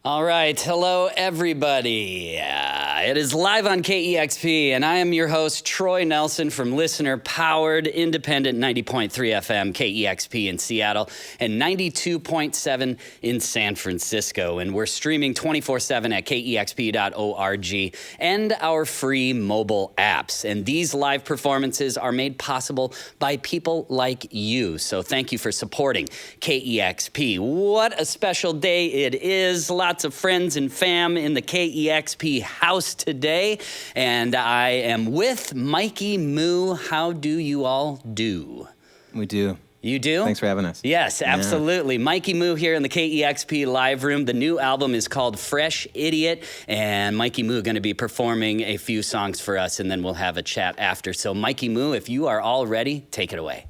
All right. Hello, everybody. It is live on KEXP, and I am your host, Troy Nelson from listener-powered, independent 90.3 FM KEXP in Seattle and 92.7 in San Francisco. And we're streaming 24/7 at KEXP.org and our free mobile apps. And these live performances are made possible by people like you. So thank you for supporting KEXP. What a special day it is. Lots of friends and fam in the KEXP house today, and I am with Mikey Moo. How do you all do? We do. You do? Thanks for having us. Yes, absolutely. Yeah. Mikey Moo here in the KEXP live room. The new album is called Fresh Idiot, and Mikey Moo going to be performing a few songs for us, and then we'll have a chat after. So Mikey Moo, if you are all ready, take it away.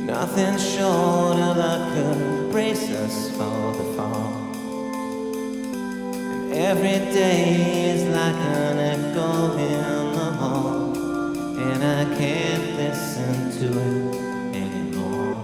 Nothing short of luck could brace us for the fall. And every day is like an echo in the hall, and I can't listen to it anymore.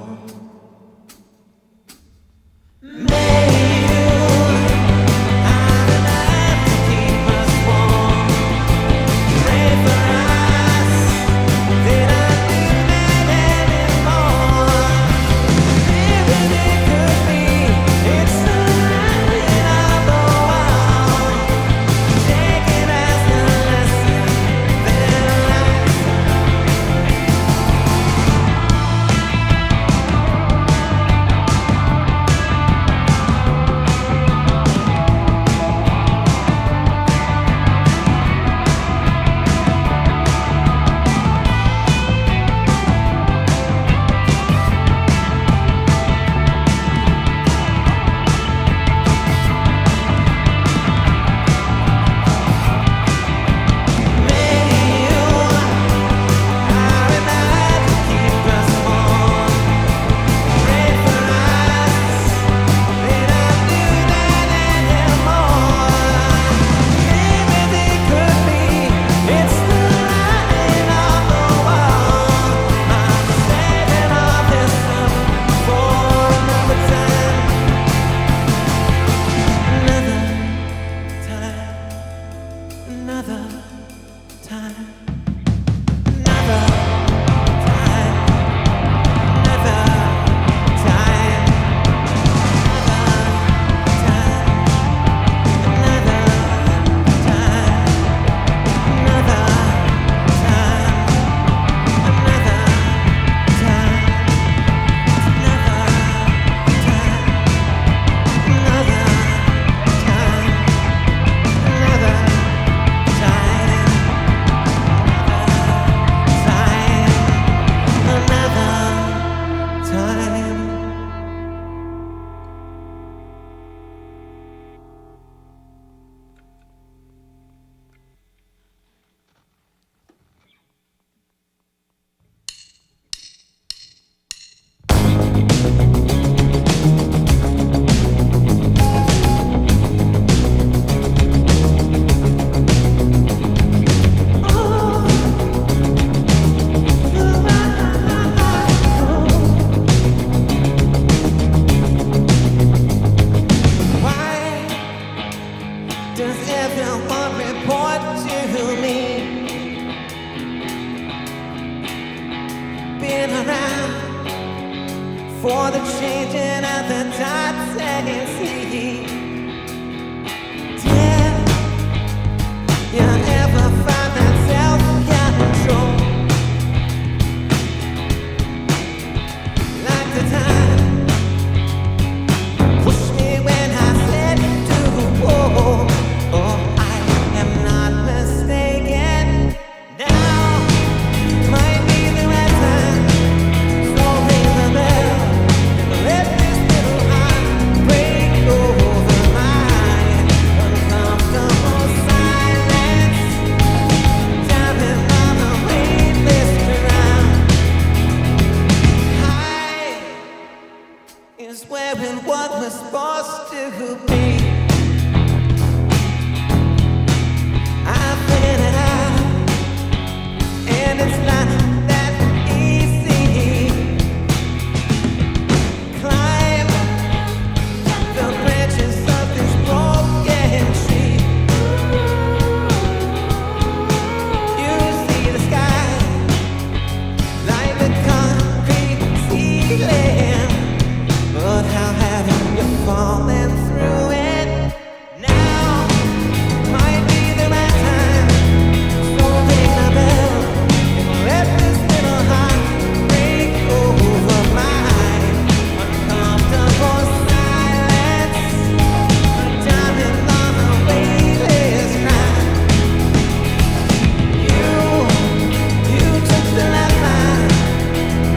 changing at the dots and see. Did you ever find that self-control? Like the time pushed me when I said to whoa. Oh, I am not mistaken. Now might be the right time. So ring the bell and let this little heart break over my uncomfortable silence. Diving on the weightless ground. High is where and what we're supposed to be. I figured it out, and it's not that easy. Climb the branches of this broken tree. You see the sky like the concrete ceiling, but how haven't you fallen through it? Now might be the right time. So ring the bell and let this little heart break over my uncomfortable silence. A diamond on a weightless ground. You took the left line.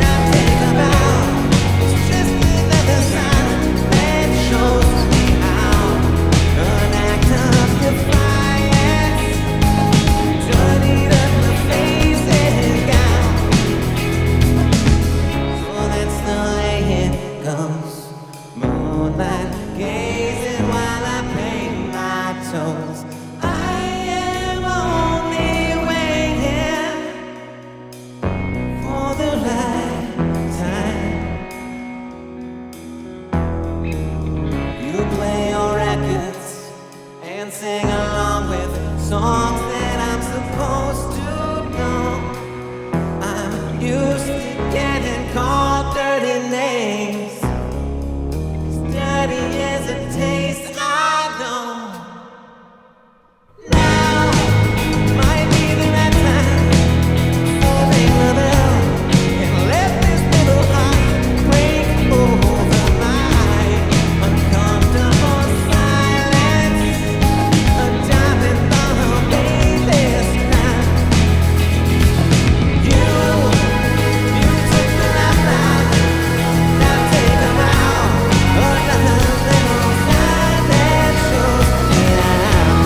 Now take a bow. It's just another sign that shows me how. An act of defiance. Dirtied up my face and gown. So that's the way it goes. Moonlight gazing while I paint my toes. I am only waiting for the right time. You play your records and sing along with songs that I'm supposed to know. I'm used to getting called dirty names, as dirty as a taste I know. Now might be the right time. So ring the bell and let this little heart break over my uncomfortable silence. A diamond on a weightless ground. You took the left line. Now take a bow. Another little sign that shows me how.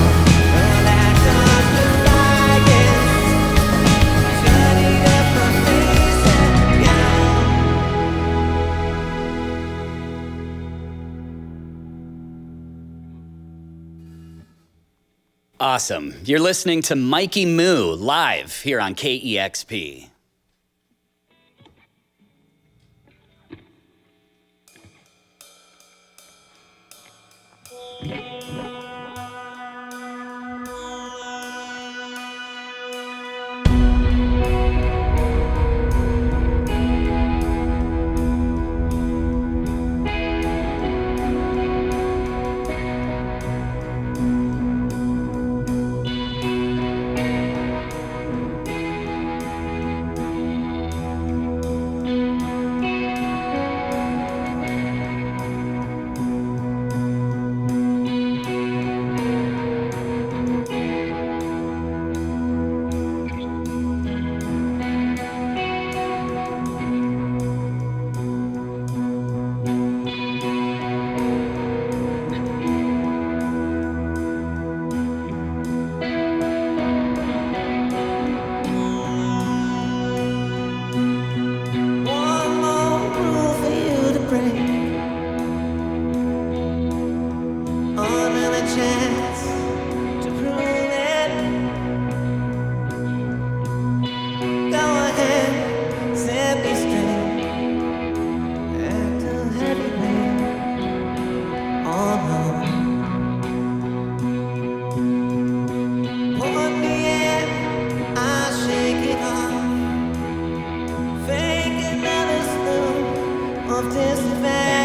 An act of defiance. Dirtied up my face and gown. Awesome. You're listening to Mikey Moo live here on KEXP. One more rule for you to break. Another chance to prove it. Go ahead, set me straight. Act a heavyweight. Oh no. Put me in, I'll shake it off. Fake another spoon of disadvantage.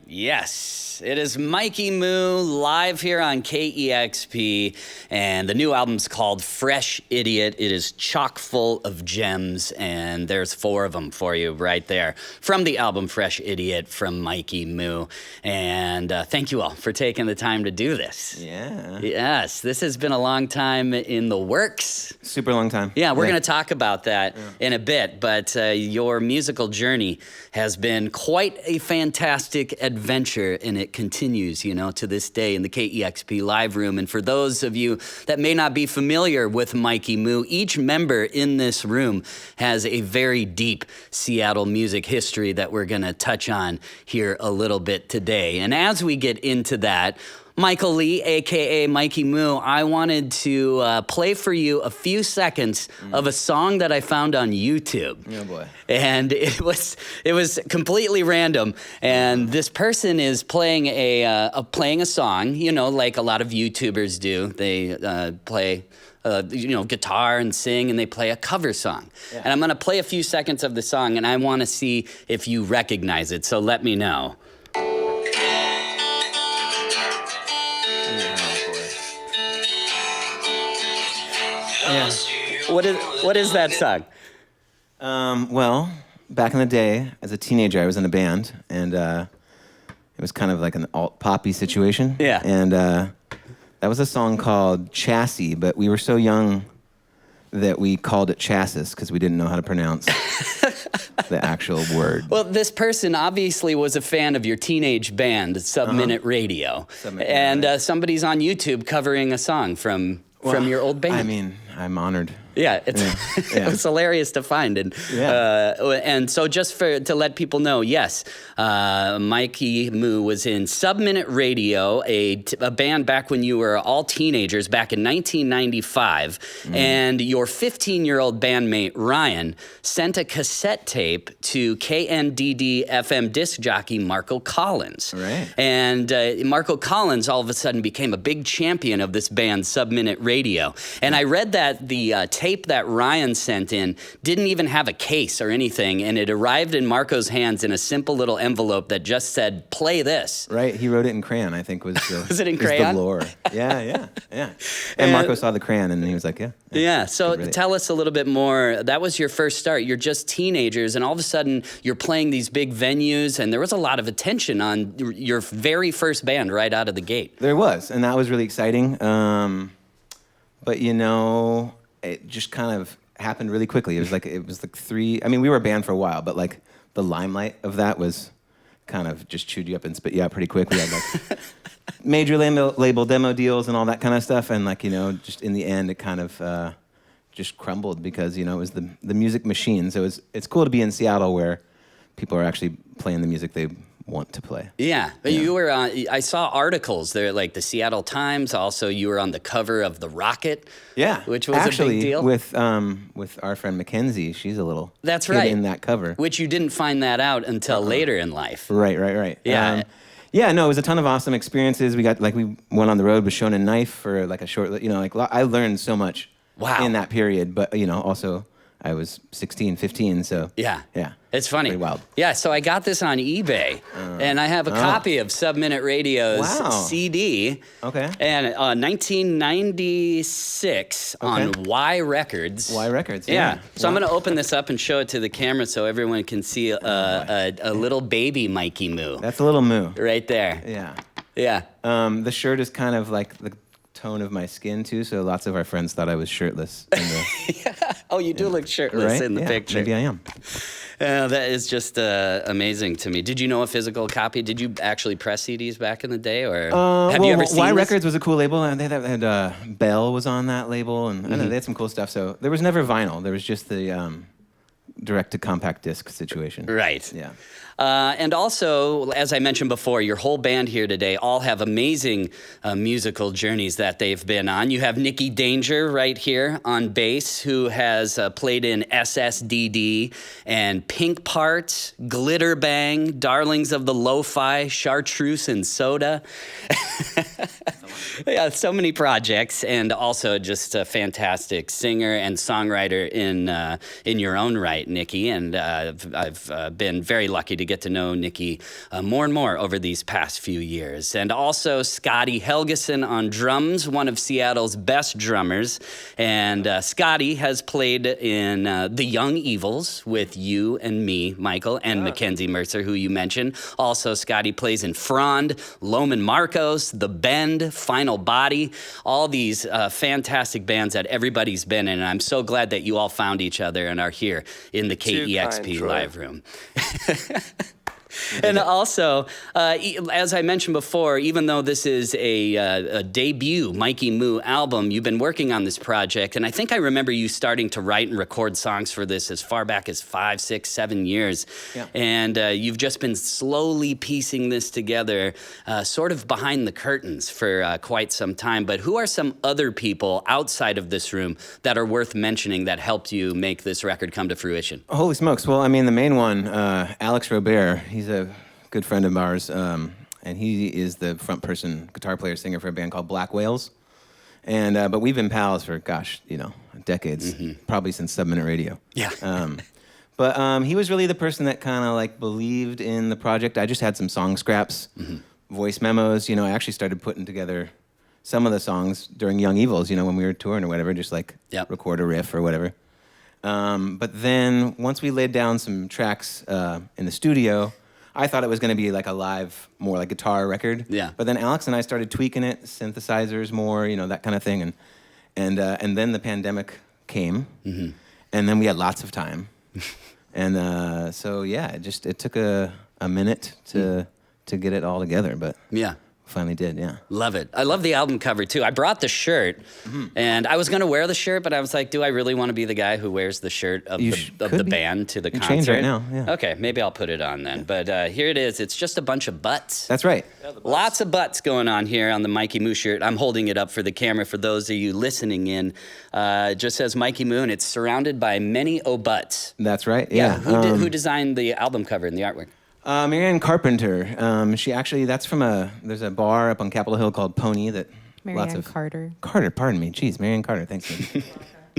Yes, it is Mikey Moo live here on KEXP, and the new album's called Fresh Idiot. It is chock full of gems, and there's 4 of them for you right there from the album Fresh Idiot from Mikey Moo. And thank you all for taking the time to do this. Yeah. Yes, this has been a long time in the works. Super long time. Yeah, we're going to talk about that in a bit, but your musical journey has been quite a fantastic adventure, and it continues, to this day in the KEXP live room. And for those of you that may not be familiar with Mikey Moo, each member in this room has a very deep Seattle music history that we're going to touch on here a little bit today. And as we get into that, Michael Lee, a.k.a. Mikey Moo, I wanted to play for you a few seconds of a song that I found on YouTube. Oh, boy. And it was completely random. And this person is playing a song, like a lot of YouTubers do. They play guitar and sing, and they play a cover song. Yeah. And I'm going to play a few seconds of the song, and I want to see if you recognize it. So let me know. Yeah. What is that song? Well, back in the day, as a teenager, I was in a band, and it was kind of like an alt-poppy situation. Yeah. And that was a song called Chassis, but we were so young that we called it Chassis because we didn't know how to pronounce the actual word. Well, this person obviously was a fan of your teenage band, Sub-Minute Radio. And somebody's on YouTube covering a song from your old band. I mean, I'm honored. Yeah, it was hilarious to find. And so just to let people know, yes, Mikey Moo was in Sub-Minute Radio, a band back when you were all teenagers, back in 1995. And your 15-year-old bandmate, Ryan, sent a cassette tape to KNDD FM disc jockey Marco Collins. Right. And Marco Collins all of a sudden became a big champion of this band, Sub-Minute Radio. And I read that the tape that Ryan sent in didn't even have a case or anything, and it arrived in Marco's hands in a simple little envelope that just said, "Play this." Right, he wrote it in crayon, I think was the, was it in crayon? The lore. Yeah. And Marco saw the crayon, and he was like, yeah. So tell us a little bit more. That was your first start. You're just teenagers, and all of a sudden, you're playing these big venues, and there was a lot of attention on your very first band right out of the gate. There was, and that was really exciting. But it just kind of happened really quickly. It was like 3. I mean, we were a band for a while, but like the limelight of that was kind of just chewed you up and spit you out pretty quick. We had like major label demo deals and all that kind of stuff, and just in the end, it kind of just crumbled because it was the music machine. So it's cool to be in Seattle where people are actually playing the music they want to play. Yeah. You were on, I saw articles there, like the Seattle Times. Also, you were on the cover of The Rocket. Yeah. Which was actually, a big deal. with our friend Mackenzie, she's a little That's kid right. in that cover. Which you didn't find that out until later in life. Right. Yeah. No, it was a ton of awesome experiences. We went on the road with Shonen Knife for like a short, I learned so much in that period, but also I was 16, 15, so yeah. It's funny. Pretty wild. Yeah, so I got this on eBay, and I have a copy of Sub-Minute Radio's CD. Okay. And 1996 on Y Records. Y Records, yeah. So I'm going to open this up and show it to the camera so everyone can see a little baby Mikey Moo. That's a little Moo. Right there. Yeah. The shirt is kind of like the tone of my skin too, so lots of our friends thought I was shirtless. Oh, you do look shirtless in the picture. Maybe I am. That is just amazing to me. Did you know a physical copy? Did you actually press CDs back in the day, or have you ever seen Y this? Records was a cool label, and they had Bell was on that label, and I don't know, they had some cool stuff. So there was never vinyl. There was just the direct to compact disc situation. Right. Yeah. And also, as I mentioned before, your whole band here today all have amazing musical journeys that they've been on. You have Nicki Danger right here on bass, who has played in SSDD and Pink Parts, Glitter Bang, Darlings of the Lo-Fi, Chartreuse and Soda. Yeah, so many projects, and also just a fantastic singer and songwriter in your own right, Nicki. And I've been very lucky to get to know Nicki more and more over these past few years. And also Scotty Helgason on drums, one of Seattle's best drummers. And Scotty has played in The Young Evils with you and me, Michael, and Mackenzie Mercer, who you mentioned. Also, Scotty plays in Frond, Loman Marcos, The Bend, Final Body, all these fantastic bands that everybody's been in. And I'm so glad that you all found each other and are here in the KEXP live room. And also, as I mentioned before, even though this is a debut Mikey Moo album, you've been working on this project. And I think I remember you starting to write and record songs for this as far back as 5, 6, 7 years. Yeah. And you've just been slowly piecing this together, sort of behind the curtains for quite some time. But who are some other people outside of this room that are worth mentioning that helped you make this record come to fruition? Holy smokes. Well, I mean, the main one, Alex Robert, he's a good friend of ours, and he is the front person, guitar player, singer for a band called Black Whales. And but we've been pals for, gosh, decades, probably since Sub-Minute Radio. Yeah. But he was really the person that kind of like believed in the project. I just had some song scraps, voice memos. I actually started putting together some of the songs during Young Evils, when we were touring or whatever, just like record a riff or whatever. But then once we laid down some tracks in the studio, I thought it was going to be like a live, more like guitar record. Yeah. But then Alex and I started tweaking it, synthesizers more, that kind of thing, and then the pandemic came, and then we had lots of time, and so yeah, it took a minute to get it all together, but yeah. Finally did, yeah. Love it. I love the album cover, too. I brought the shirt, and I was going to wear the shirt, but I was like, do I really want to be the guy who wears the shirt of the band to the concert? Change right now, yeah. Okay, maybe I'll put it on then. But here it is. It's just a bunch of butts. That's right. Yeah, lots of butts going on here on the Mikey Moo shirt. I'm holding it up for the camera for those of you listening in. It just says Mikey Moo, and it's surrounded by many butts. That's right, yeah. Who designed the album cover and the artwork? Marianne Carpenter. She actually, there's a bar up on Capitol Hill called Pony that Marianne Carter. Carter, pardon me. Jeez, Marianne Carter, thanks.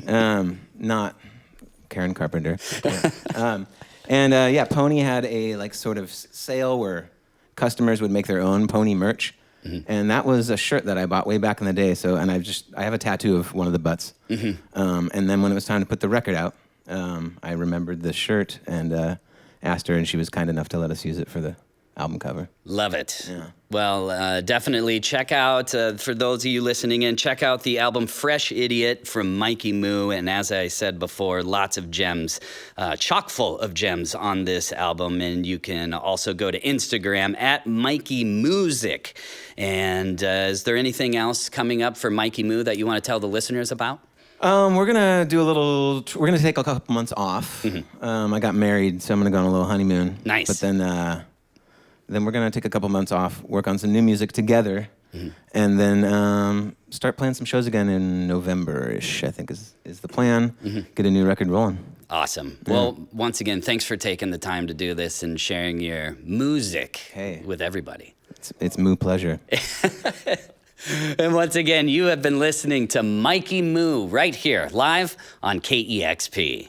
Not Karen Carpenter. And Pony had a like sort of sale where customers would make their own Pony merch. And that was a shirt that I bought way back in the day. So, and I have a tattoo of one of the butts. And then when it was time to put the record out, I remembered the shirt and asked her, and she was kind enough to let us use it for the album cover. Love it. Yeah. Well, definitely check out, for those of you listening in, check out the album Fresh Idiot from Mikey Moo. And as I said before, lots of gems, chock full of gems on this album. And you can also go to Instagram at Mikey Music. And is there anything else coming up for Mikey Moo that you want to tell the listeners about? We're gonna we're gonna take a couple months off. I got married, so I'm gonna go on a little honeymoon. Nice. But then we're gonna take a couple months off, work on some new music together, and then start playing some shows again in November-ish, I think is the plan. Get a new record rolling. Awesome. Well, once again, thanks for taking the time to do this and sharing your music with everybody. It's Moo pleasure. And once again, you have been listening to Mikey Moo right here, live on KEXP.